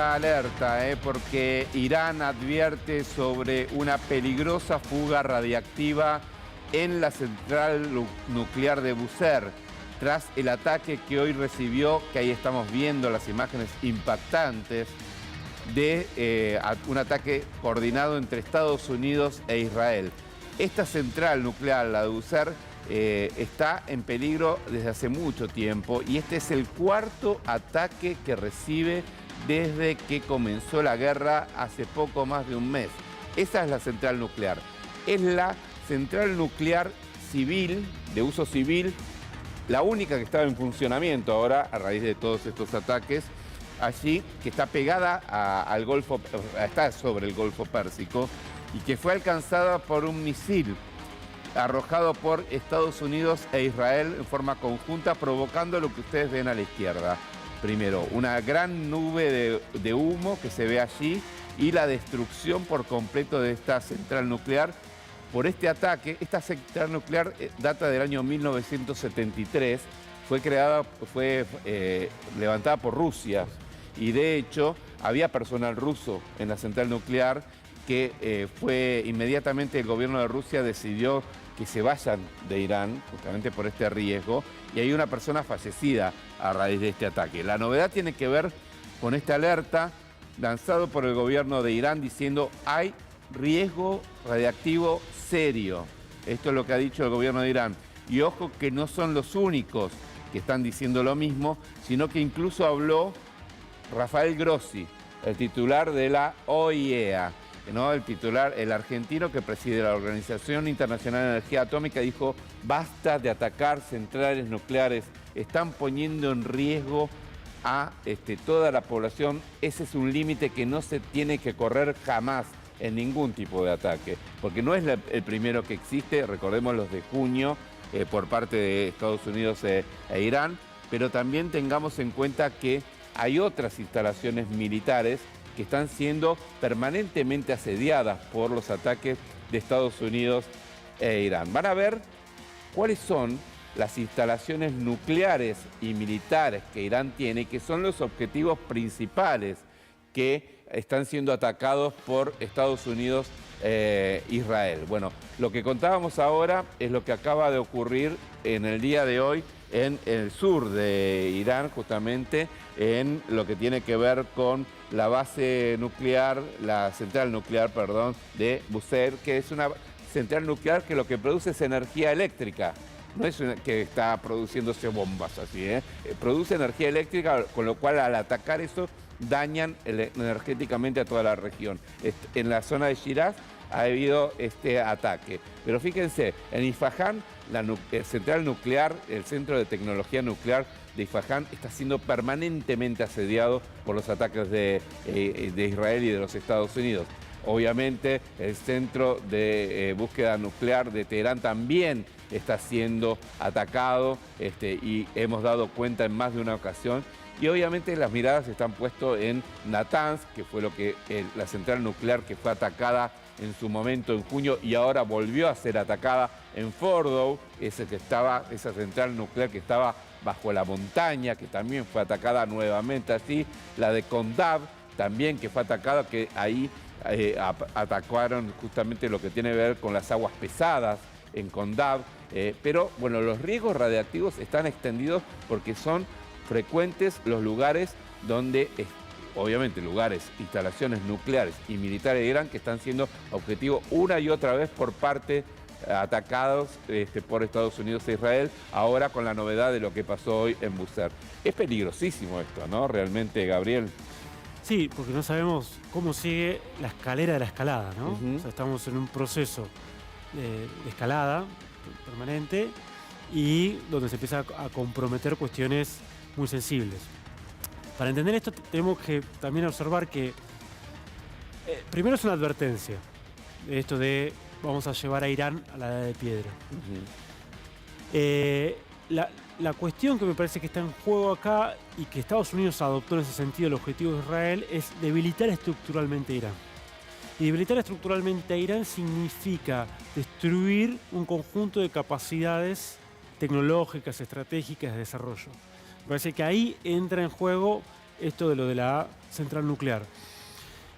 esta alerta, porque Irán advierte sobre una peligrosa fuga radiactiva en la central nuclear de Bushehr, tras el ataque que hoy recibió, que ahí estamos viendo las imágenes impactantes, de un ataque coordinado entre Estados Unidos e Israel. Esta central nuclear, la de Bushehr, está en peligro desde hace mucho tiempo y este es el cuarto ataque que recibe desde que comenzó la guerra hace poco más de un mes. Esa es la central nuclear. Es la central nuclear civil, de uso civil, la única que estaba en funcionamiento ahora a raíz de todos estos ataques allí, que está pegada al Golfo, está sobre el Golfo Pérsico y que fue alcanzada por un misil arrojado por Estados Unidos e Israel en forma conjunta, provocando lo que ustedes ven a la izquierda. Primero, una gran nube de humo que se ve allí y la destrucción por completo de esta central nuclear por este ataque. Esta central nuclear data del año 1973, fue levantada por Rusia y de hecho había personal ruso en la central nuclear que inmediatamente el gobierno de Rusia decidió que se vayan de Irán, justamente por este riesgo, y hay una persona fallecida a raíz de este ataque. La novedad tiene que ver con esta alerta lanzado por el gobierno de Irán diciendo hay riesgo radiactivo serio. Esto es lo que ha dicho el gobierno de Irán. Y ojo que no son los únicos que están diciendo lo mismo, sino que incluso habló Rafael Grossi, el titular de la OIEA, ¿no? El argentino que preside la Organización Internacional de Energía Atómica, dijo: basta de atacar centrales nucleares, están poniendo en riesgo a toda la población. Ese es un límite que no se tiene que correr jamás en ningún tipo de ataque, porque no es el primero que existe, recordemos los de junio por parte de Estados Unidos e Irán, pero también tengamos en cuenta que hay otras instalaciones militares que están siendo permanentemente asediadas por los ataques de Estados Unidos e Irán. Van a ver cuáles son las instalaciones nucleares y militares que Irán tiene, que son los objetivos principales que están siendo atacados por Estados Unidos e Israel. Bueno, lo que contábamos ahora es lo que acaba de ocurrir en el día de hoy en el sur de Irán, justamente en lo que tiene que ver con la base nuclear, la central nuclear, perdón, de Bushehr, que es una central nuclear que lo que produce es energía eléctrica. No es que está produciéndose bombas así, produce energía eléctrica, con lo cual al atacar eso dañan energéticamente a toda la región. En la zona de Shiraz ha habido este ataque. Pero fíjense, en Isfahán, la central nuclear, el centro de tecnología nuclear de Isfahán, está siendo permanentemente asediado por los ataques de Israel y de los Estados Unidos. Obviamente, el centro de búsqueda nuclear de Teherán también está siendo atacado y hemos dado cuenta en más de una ocasión. Y obviamente las miradas están puestas en Natanz, que fue la central nuclear que fue atacada en su momento en junio y ahora volvió a ser atacada en Fordow, esa central nuclear que estaba bajo la montaña, que también fue atacada nuevamente así. La de Kondab también, que fue atacada, que ahí atacaron justamente lo que tiene que ver con las aguas pesadas en Kondab. Pero bueno, los riesgos radiactivos están extendidos porque son frecuentes los lugares donde, obviamente instalaciones nucleares y militares de Irán que están siendo objetivo una y otra vez por parte atacados por Estados Unidos e Israel, ahora con la novedad de lo que pasó hoy en Bushehr. Es peligrosísimo esto, ¿no? Realmente, Gabriel. Sí, porque no sabemos cómo sigue la escalera de la escalada, ¿no? O sea, estamos en un proceso de escalada permanente y donde se empieza a comprometer cuestiones muy sensibles. Para entender esto tenemos que también observar que primero es una advertencia de esto de vamos a llevar a Irán a la edad de piedra. La cuestión que me parece que está en juego acá y que Estados Unidos adoptó en ese sentido el objetivo de Israel es debilitar estructuralmente a Irán. Y debilitar estructuralmente a Irán significa destruir un conjunto de capacidades tecnológicas, estratégicas de desarrollo. Me parece que ahí entra en juego esto de lo de la central nuclear.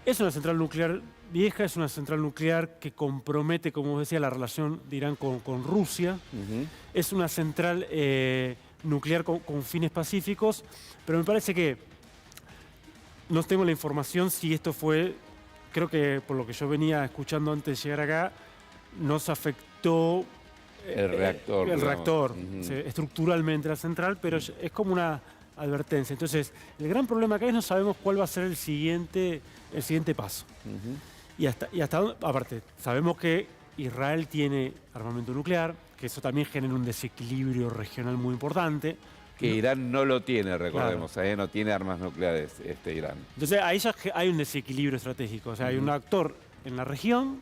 Es una central nuclear vieja, es una central nuclear que compromete, como decía, la relación de Irán con Rusia. Es una central nuclear con fines pacíficos, pero me parece que no tengo la información si esto fue, creo que por lo que yo venía escuchando antes de llegar acá, no se afectó el reactor, estructuralmente la central, pero es como una advertencia. Entonces, el gran problema acá es no sabemos cuál va a ser el siguiente paso. Y hasta dónde, aparte, sabemos que Israel tiene armamento nuclear, que eso también genera un desequilibrio regional muy importante. Que Irán no lo tiene, recordemos, claro. No tiene armas nucleares Irán. Entonces ahí ya hay un desequilibrio estratégico, o sea, hay un actor en la región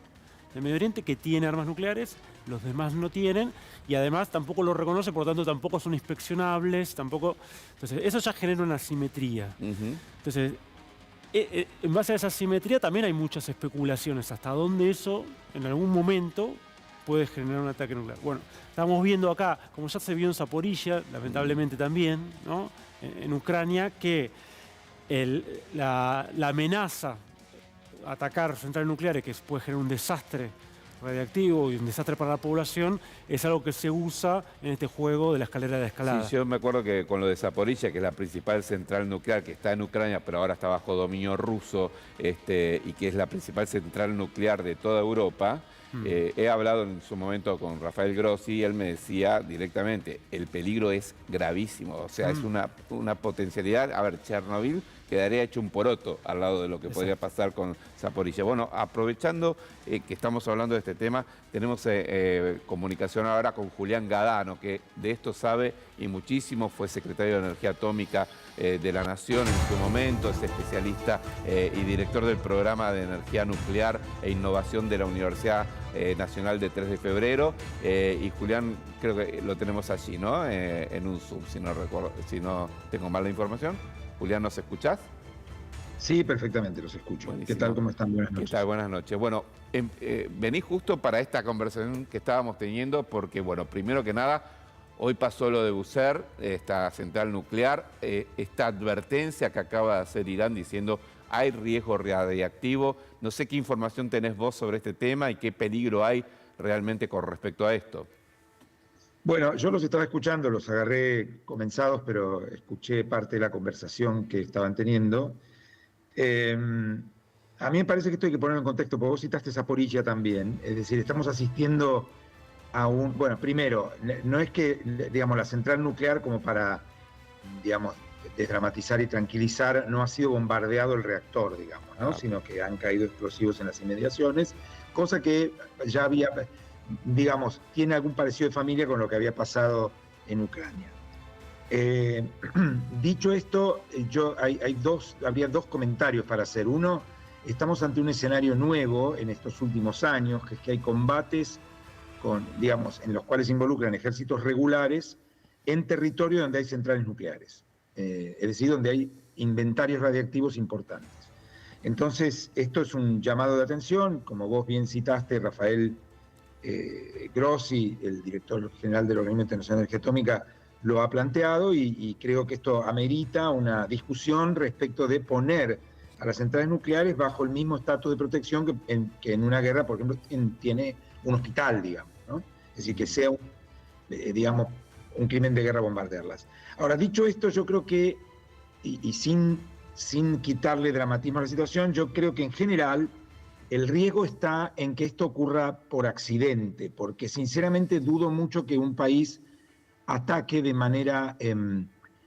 del Medio Oriente que tiene armas nucleares, los demás no tienen, y además tampoco lo reconoce, por lo tanto tampoco son inspeccionables, tampoco. Entonces eso ya genera una asimetría. Entonces, en base a esa asimetría también hay muchas especulaciones, hasta dónde eso en algún momento puede generar un ataque nuclear. Bueno, estamos viendo acá, como ya se vio en Zaporilla, lamentablemente también, ¿no? En Ucrania, que la amenaza a atacar centrales nucleares, que puede generar un desastre radiactivo y un desastre para la población, es algo que se usa en este juego de la escalera de escalada. Sí, yo me acuerdo que con lo de Zaporilla, que es la principal central nuclear que está en Ucrania, pero ahora está bajo dominio ruso, y que es la principal central nuclear de toda Europa, he hablado en su momento con Rafael Grossi y él me decía directamente, el peligro es gravísimo, o sea, es una potencialidad. A ver, Chernobyl quedaría hecho un poroto al lado de lo que podría pasar con Zaporilla. Bueno, aprovechando que estamos hablando de este tema, tenemos comunicación ahora con Julián Gadano, que de esto sabe y muchísimo, fue secretario de Energía Atómica de la Nación en su momento, es especialista y director del programa de Energía Nuclear e Innovación de la Universidad Nacional de 3 de Febrero. Y Julián, creo que lo tenemos allí, ¿no? En un Zoom, si no tengo mal la información. Julián, ¿nos escuchás? Sí, perfectamente, los escucho. Buenísimo. ¿Qué tal? ¿Cómo están? Buenas noches. ¿Qué tal? Buenas noches. Bueno, vení justo para esta conversación que estábamos teniendo porque, bueno, primero que nada, hoy pasó lo de Bushehr, esta central nuclear, esta advertencia que acaba de hacer Irán diciendo hay riesgo radiactivo. No sé qué información tenés vos sobre este tema y qué peligro hay realmente con respecto a esto. Bueno, yo los estaba escuchando, los agarré comenzados, pero escuché parte de la conversación que estaban teniendo. A mí me parece que esto hay que ponerlo en contexto, porque vos citaste Zaporilla también. Es decir, estamos asistiendo a un... Bueno, primero, no es que, digamos, la central nuclear, como para, digamos, desdramatizar y tranquilizar, no ha sido bombardeado el reactor, digamos, ¿no? Sino que han caído explosivos en las inmediaciones, cosa que ya había... digamos, tiene algún parecido de familia con lo que había pasado en Ucrania. Dicho esto, habría dos comentarios para hacer. Uno, estamos ante un escenario nuevo en estos últimos años, que es que hay combates en los cuales se involucran ejércitos regulares en territorio donde hay centrales nucleares, es decir, donde hay inventarios radiactivos importantes. Entonces, esto es un llamado de atención, como vos bien citaste, Rafael Grossi, el director general del Organismo Internacional de Energía Atómica, lo ha planteado y creo que esto amerita una discusión respecto de poner a las centrales nucleares bajo el mismo estatus de protección que en una guerra, por ejemplo, tiene un hospital, digamos, ¿no? Es decir, que sea digamos, un crimen de guerra bombardearlas. Ahora, dicho esto, yo creo que, y sin quitarle dramatismo a la situación, yo creo que en general el riesgo está en que esto ocurra por accidente, porque sinceramente dudo mucho que un país ataque de manera,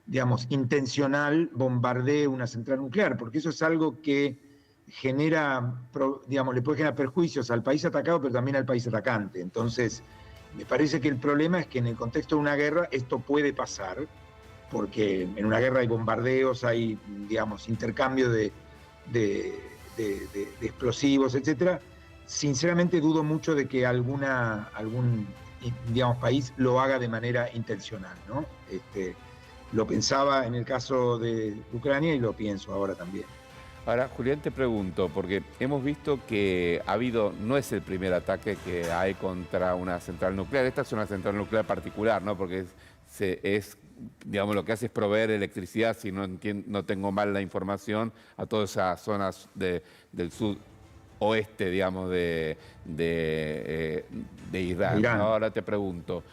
digamos, intencional, bombardee una central nuclear, porque eso es algo que genera, digamos, le puede generar perjuicios al país atacado, pero también al país atacante. Entonces, me parece que el problema es que en el contexto de una guerra esto puede pasar, porque en una guerra hay bombardeos, hay, digamos, intercambio de explosivos, etcétera. Sinceramente dudo mucho de que algún, digamos, país lo haga de manera intencional, ¿no? Lo pensaba en el caso de Ucrania y lo pienso ahora también. Ahora, Julián, te pregunto, porque hemos visto que no es el primer ataque que hay contra una central nuclear. Esta es una central nuclear particular, ¿no? Porque digamos, lo que hace es proveer electricidad, si no tengo mal la información, a todas esas zonas del sudoeste, digamos, de Irán. Irán. Ahora te pregunto,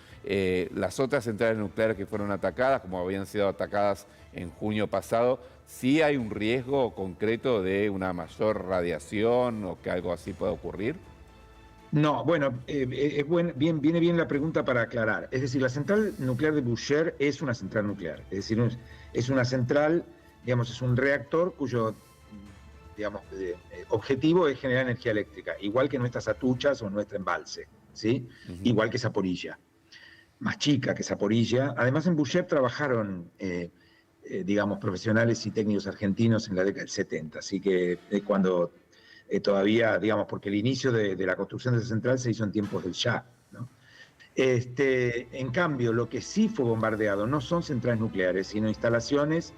las otras centrales nucleares que fueron atacadas, como habían sido atacadas en junio pasado, ¿sí hay un riesgo concreto de una mayor radiación o que algo así pueda ocurrir? No, bueno, viene bien la pregunta para aclarar. Es decir, la central nuclear de Bushehr es una central nuclear. Es decir, es una central, digamos, es un reactor cuyo, digamos, objetivo es generar energía eléctrica, igual que nuestras Atuchas o nuestro embalse, ¿sí? Igual que Zaporilla, más chica que Zaporilla. Además, en Bushehr trabajaron, digamos, profesionales y técnicos argentinos en la década del 70, así que cuando... todavía, digamos, porque el inicio de la construcción de esa central se hizo en tiempos del Shah, ¿no? En cambio, lo que sí fue bombardeado no son centrales nucleares, sino instalaciones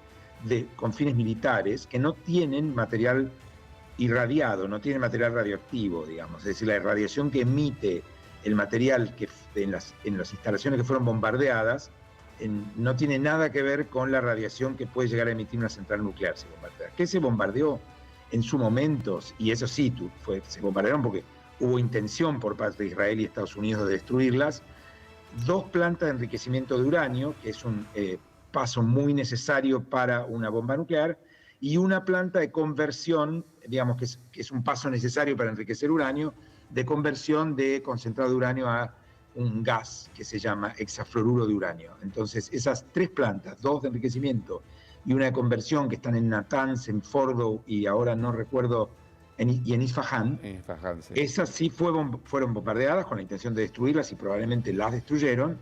con fines militares que no tienen material irradiado, no tienen material radioactivo, digamos. Es decir, la irradiación que emite el material en las instalaciones que fueron bombardeadas no tiene nada que ver con la radiación que puede llegar a emitir una central nuclear. ¿Qué se bombardeó? En su momento, y eso sí, se bombardearon porque hubo intención por parte de Israel y Estados Unidos de destruirlas, 2 plantas de enriquecimiento de uranio, que es un paso muy necesario para una bomba nuclear, y una planta de conversión, digamos que es un paso necesario para enriquecer uranio, de conversión de concentrado de uranio a un gas que se llama hexafluoruro de uranio. Entonces, esas 3 plantas, 2 de enriquecimiento y una de conversión que están en Natanz, en Fordow y ahora no recuerdo, y en Isfahan, Sí. Esas sí fueron bombardeadas con la intención de destruirlas y probablemente las destruyeron,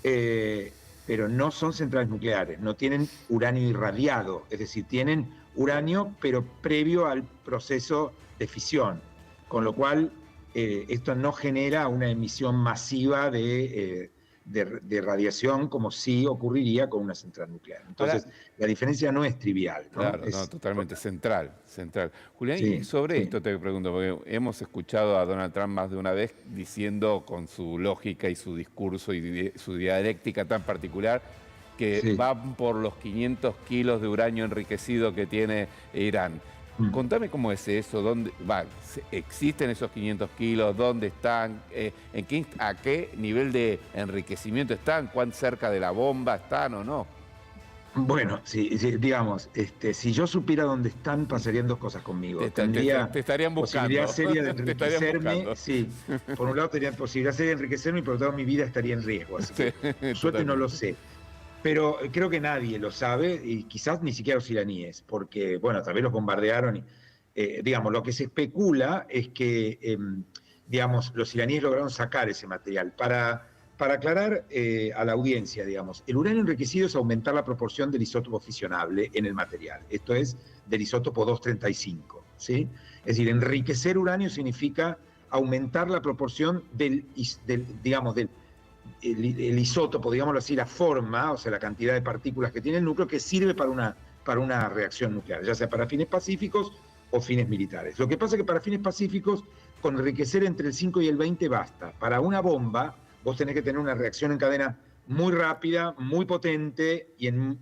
pero no son centrales nucleares, no tienen uranio irradiado, es decir, tienen uranio pero previo al proceso de fisión, con lo cual esto no genera una emisión masiva de radiación como sí ocurriría con una central nuclear. Entonces, la diferencia no es trivial, ¿no? Claro, es totalmente central. Julián, sí, y sobre esto te pregunto, porque hemos escuchado a Donald Trump más de una vez diciendo con su lógica y su discurso y su dialéctica tan particular que van por los 500 kilos de uranio enriquecido que tiene Irán. Contame cómo es eso, dónde existen esos 500 kilos, dónde están, a qué nivel de enriquecimiento están, cuán cerca de la bomba están o no. Bueno, sí, digamos, si yo supiera dónde están, pasarían 2 cosas conmigo. Te estarían buscando. Posibilidad seria de enriquecerme, sí. Por un lado, tenía posibilidad seria de enriquecerme y por otro lado, mi vida estaría en riesgo. Así que, suerte no lo sé. Pero creo que nadie lo sabe, y quizás ni siquiera los iraníes, porque, bueno, tal vez los bombardearon. Digamos, lo que se especula es que, digamos, los iraníes lograron sacar ese material. Para aclarar a la audiencia, digamos, el uranio enriquecido es aumentar la proporción del isótopo fisionable en el material. Esto es del isótopo 235, ¿sí? Es decir, enriquecer uranio significa aumentar la proporción del isótopo, digámoslo así, la forma, o sea, la cantidad de partículas que tiene el núcleo, que sirve para una reacción nuclear, ya sea para fines pacíficos o fines militares. Lo que pasa es que para fines pacíficos, con enriquecer entre el 5 y el 20 basta. Para una bomba, vos tenés que tener una reacción en cadena muy rápida, muy potente y en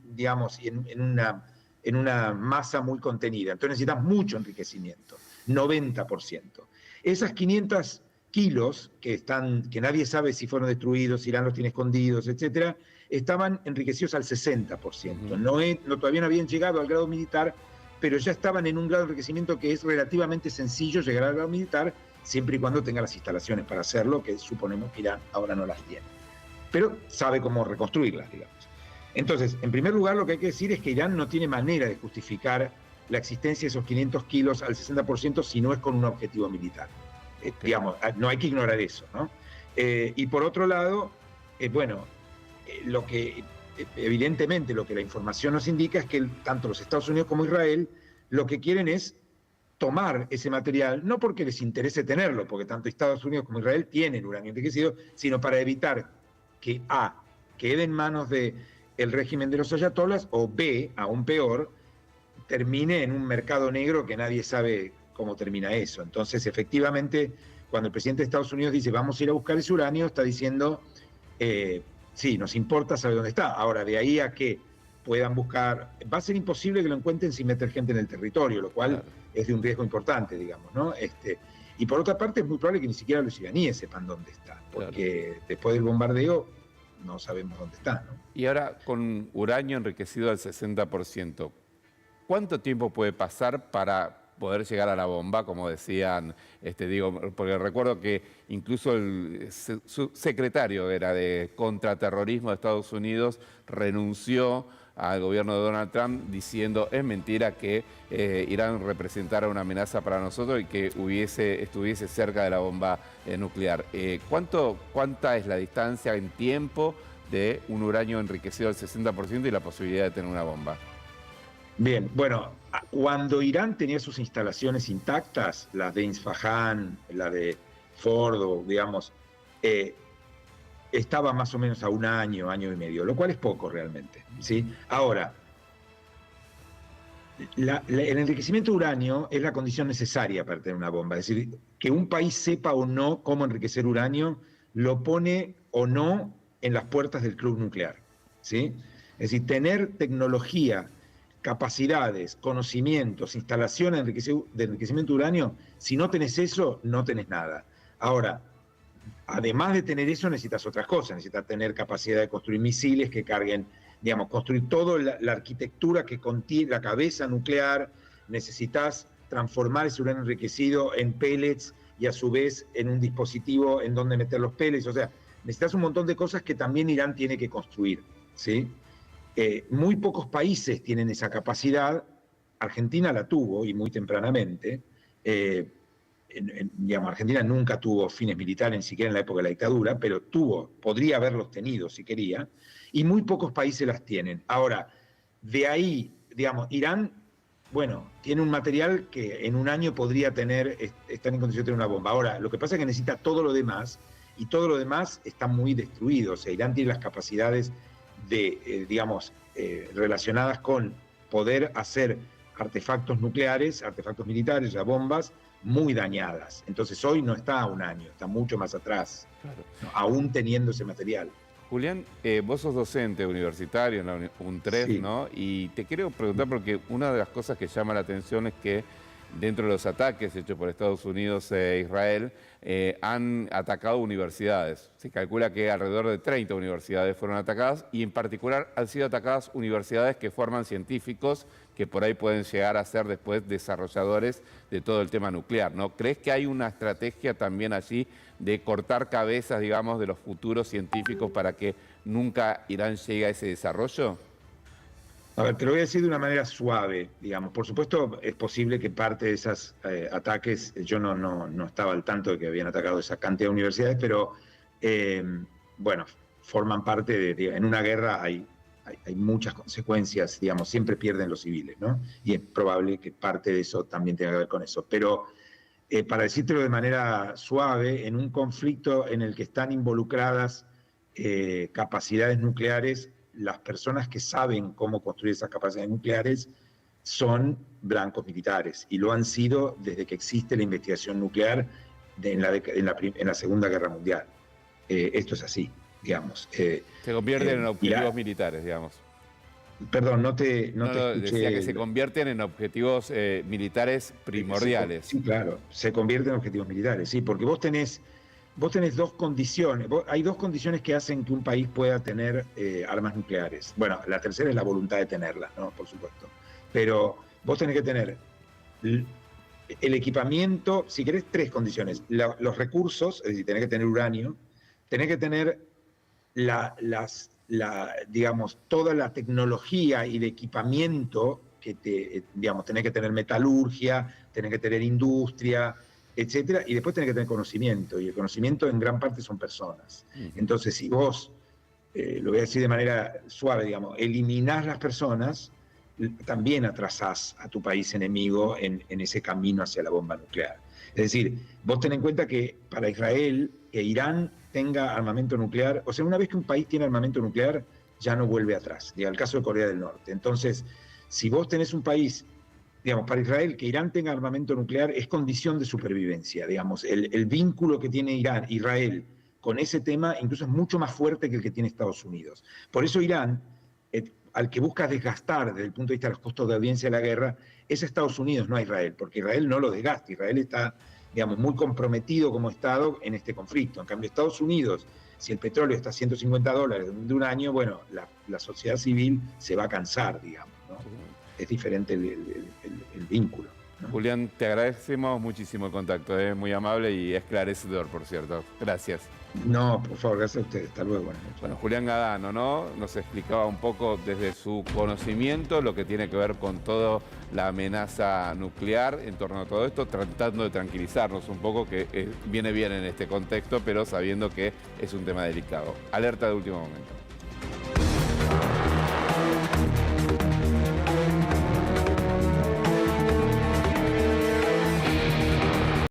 una masa muy contenida. Entonces necesitas mucho enriquecimiento, 90%. Esas 500 kilos que nadie sabe si fueron destruidos, si Irán los tiene escondidos, etcétera, estaban enriquecidos al 60%. Todavía no habían llegado al grado militar, pero ya estaban en un grado de enriquecimiento que es relativamente sencillo llegar al grado militar, siempre y cuando tenga las instalaciones para hacerlo, que suponemos que Irán ahora no las tiene. Pero sabe cómo reconstruirlas, digamos. Entonces, en primer lugar, lo que hay que decir es que Irán no tiene manera de justificar la existencia de esos 500 kilos al 60% si no es con un objetivo militar. Digamos, no hay que ignorar eso, ¿no? Y por otro lado, evidentemente lo que la información nos indica es que tanto los Estados Unidos como Israel lo que quieren es tomar ese material, no porque les interese tenerlo, porque tanto Estados Unidos como Israel tienen uranio enriquecido, sino para evitar que A, quede en manos del régimen de los ayatolás, o B, aún peor, termine en un mercado negro que nadie sabe cómo termina eso. Entonces, efectivamente, cuando el presidente de Estados Unidos dice vamos a ir a buscar ese uranio, está diciendo sí, nos importa saber dónde está. Ahora, de ahí a que puedan buscar, va a ser imposible que lo encuentren sin meter gente en el territorio, lo cual es de un riesgo importante, digamos, ¿no? Y por otra parte, es muy probable que ni siquiera los iraníes sepan dónde está, porque después del bombardeo no sabemos dónde está, ¿no? Y ahora, con uranio enriquecido al 60%, ¿cuánto tiempo puede pasar para poder llegar a la bomba, como decían, porque recuerdo que incluso el subsecretario de contraterrorismo de Estados Unidos renunció al gobierno de Donald Trump diciendo es mentira que Irán representara una amenaza para nosotros y que estuviese cerca de la bomba nuclear. ¿Cuánta es la distancia en tiempo de un uranio enriquecido al 60% y la posibilidad de tener una bomba? Bien, bueno, cuando Irán tenía sus instalaciones intactas, las de Isfahán, la de Fordo, digamos, estaba más o menos a un año, año y medio, lo cual es poco realmente, ¿sí? Ahora, el enriquecimiento de uranio es la condición necesaria para tener una bomba. Es decir, que un país sepa o no cómo enriquecer uranio, lo pone o no en las puertas del club nuclear, ¿sí? Es decir, tener tecnología, capacidades, conocimientos, instalaciones de enriquecimiento de uranio, si no tenés eso, no tenés nada. Ahora, además de tener eso, necesitas otras cosas. Necesitas tener capacidad de construir misiles que carguen, digamos, construir toda la arquitectura que contiene la cabeza nuclear. Necesitas transformar ese uranio enriquecido en pellets y a su vez en un dispositivo en donde meter los pellets. O sea, necesitas un montón de cosas que también Irán tiene que construir, ¿sí? Muy pocos países tienen esa capacidad. Argentina la tuvo y muy tempranamente. Digamos, Argentina nunca tuvo fines militares, ni siquiera en la época de la dictadura, pero podría haberlos tenido si quería, y muy pocos países las tienen. Ahora, de ahí, digamos, Irán, bueno, tiene un material que en un año podría estar en condición de tener una bomba. Ahora, lo que pasa es que necesita todo lo demás, y todo lo demás está muy destruido. O sea, Irán tiene las capacidades digamos, relacionadas con poder hacer artefactos nucleares, artefactos militares, ya bombas, muy dañadas. Entonces hoy no está a un año, está mucho más atrás, claro, ¿no? Aún teniendo ese material. Julián, vos sos docente universitario en la UNTREF, sí, ¿no? Y te quiero preguntar porque una de las cosas que llama la atención es que dentro de los ataques hechos por Estados Unidos e Israel, han atacado universidades. Se calcula que alrededor de 30 universidades fueron atacadas y en particular han sido atacadas universidades que forman científicos que por ahí pueden llegar a ser después desarrolladores de todo el tema nuclear, ¿no? ¿Crees que hay una estrategia también allí de cortar cabezas, digamos, de los futuros científicos para que nunca Irán llegue a ese desarrollo? A ver, te lo voy a decir de una manera suave, digamos. Por supuesto, es posible que parte de esos ataques, yo no estaba al tanto de que habían atacado esa cantidad de universidades, pero, bueno, forman parte en una guerra hay muchas consecuencias, digamos, siempre pierden los civiles, ¿no? Y es probable que parte de eso también tenga que ver con eso. Pero, para decírtelo de manera suave, en un conflicto en el que están involucradas capacidades nucleares, las personas que saben cómo construir esas capacidades nucleares son blancos militares y lo han sido desde que existe la investigación nuclear en la Segunda Guerra Mundial. Esto es así, digamos. Se convierten en objetivos militares, digamos. Perdón, no te escuché. Decía que se convierten en objetivos militares primordiales. Sí, claro, se convierten en objetivos militares, sí, porque vos tenés dos condiciones, hay dos condiciones que hacen que un país pueda tener armas nucleares. Bueno, la tercera es la voluntad de tenerlas, ¿no? Por supuesto. Pero vos tenés que tener el equipamiento, si querés, tres condiciones. Los recursos, es decir, tenés que tener uranio, tenés que tener digamos, toda la tecnología y el equipamiento digamos, tenés que tener metalurgia, tenés que tener industria, etcétera, y después tenés que tener conocimiento, y el conocimiento en gran parte son personas. Entonces, si vos, lo voy a decir de manera suave, digamos, eliminás las personas, también atrasás a tu país enemigo en ese camino hacia la bomba nuclear. Es decir, vos ten en cuenta que para Israel, que Irán tenga armamento nuclear, o sea, una vez que un país tiene armamento nuclear, ya no vuelve atrás, diga, el caso de Corea del Norte. Entonces, si vos tenés un país, digamos, para Israel, que Irán tenga armamento nuclear es condición de supervivencia, digamos. El vínculo que tiene Israel con ese tema, incluso es mucho más fuerte que el que tiene Estados Unidos. Por eso Irán, al que busca desgastar desde el punto de vista de los costos de audiencia de la guerra, es Estados Unidos, no a Israel, porque Israel no lo desgasta. Israel está, digamos, muy comprometido como Estado en este conflicto. En cambio, Estados Unidos, si el petróleo está a $150 de un año, bueno, la sociedad civil se va a cansar, digamos, ¿no? Es diferente el vínculo, ¿no? Julián, te agradecemos muchísimo el contacto, es muy amable y esclarecedor, por cierto. Gracias. No, por favor, gracias a ustedes. Hasta luego. Buenas noches. Bueno, Julián Gadano, ¿no? Nos explicaba un poco desde su conocimiento lo que tiene que ver con toda la amenaza nuclear en torno a todo esto, tratando de tranquilizarnos un poco, que viene bien en este contexto, pero sabiendo que es un tema delicado. Alerta de último momento.